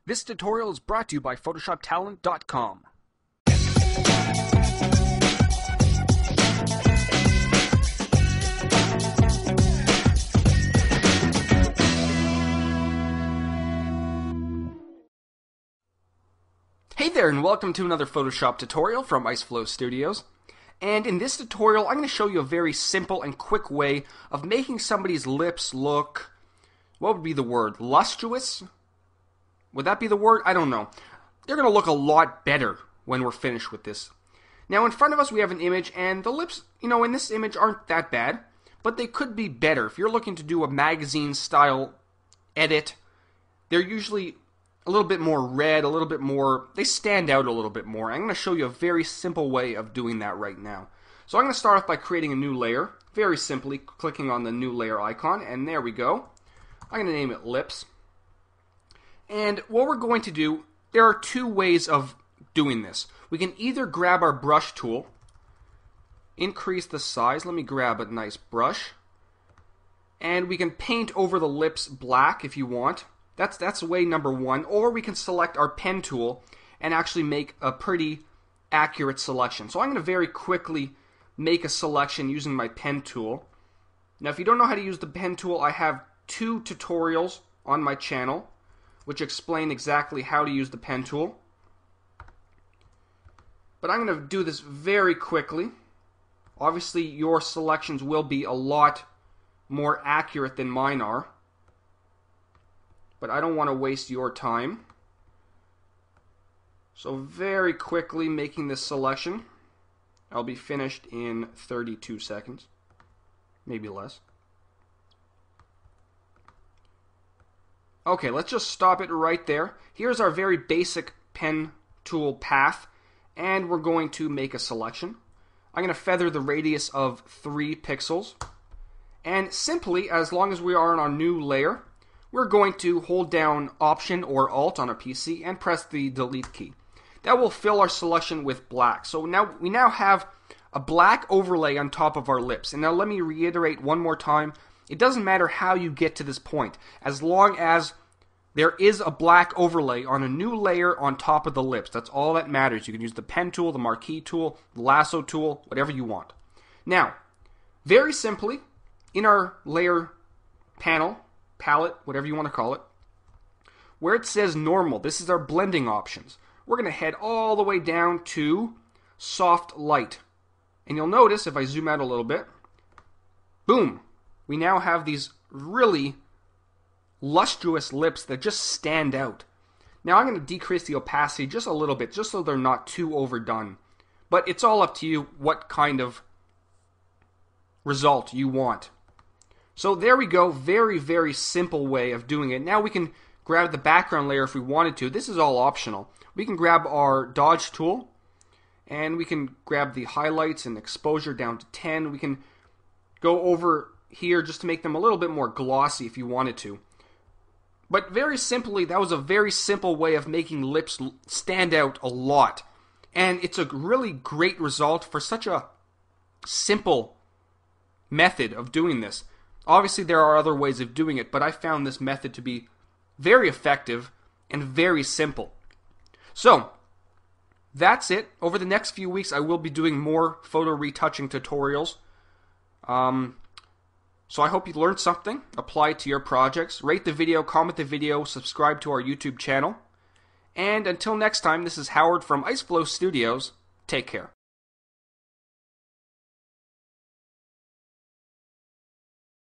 This tutorial is brought to you by PhotoshopTalent.com. Hey there, and welcome to another Photoshop tutorial from IceFlow Studios. And in this tutorial, I'm going to show you a very simple and quick way of making somebody's lips look, what would be the word, lustrous? Would that be the word? I don't know. They're going to look a lot better when we're finished with this. Now in front of us we have an image, and the lips, in this image aren't that bad, but they could be better. If you're looking to do a magazine style edit, they're usually a little bit more red, a little bit more, they stand out a little bit more. I'm going to show you a very simple way of doing that right now. So I'm going to start off by creating a new layer, very simply clicking on the new layer icon, and there we go. I'm going to name it lips. And what we're going to do, there are two ways of doing this. We can either grab our brush tool, increase the size, let me grab a nice brush, and we can paint over the lips black if you want. That's way number one. Or we can select our pen tool and actually make a pretty accurate selection. So I'm going to very quickly make a selection using my pen tool. Now if you don't know how to use the pen tool, I have two tutorials on my channel which explain exactly how to use the pen tool. But I'm going to do this very quickly. Obviously your selections will be a lot more accurate than mine are, but I don't want to waste your time. So very quickly making this selection. I'll be finished in 32 seconds, maybe less. Okay, let's just stop it right there. Here's our very basic pen tool path, and we're going to make a selection. I'm going to feather the radius of 3 pixels, and simply, as long as we are on our new layer, we're going to hold down Option or Alt on a PC and press the delete key. That will fill our selection with black. So we now have a black overlay on top of our lips. And now let me reiterate one more time. It doesn't matter how you get to this point, as long as there is a black overlay on a new layer on top of the lips. That's all that matters. You can use the pen tool, the marquee tool, the lasso tool, whatever you want. Now, very simply, in our layer panel, palette, whatever you want to call it, where it says normal, this is our blending options. We're going to head all the way down to soft light. And you'll notice, if I zoom out a little bit, boom, we now have these really lustrous lips that just stand out. Now I'm going to decrease the opacity just a little bit, just so they're not too overdone. But it's all up to you what kind of result you want. So there we go, very, very simple way of doing it. Now we can grab the background layer if we wanted to. This is all optional. We can grab our dodge tool, and we can grab the highlights and exposure down to 10. We can go over here just to make them a little bit more glossy if you wanted to. But very simply, that was a very simple way of making lips stand out a lot. And it's a really great result for such a simple method of doing this. Obviously, there are other ways of doing it, but I found this method to be very effective and very simple. So, that's it. Over the next few weeks, I will be doing more photo retouching tutorials. So I hope you learned something, apply it to your projects. Rate the video, comment the video, subscribe to our YouTube channel. And until next time, this is Howard from IceFlow Studios. Take care.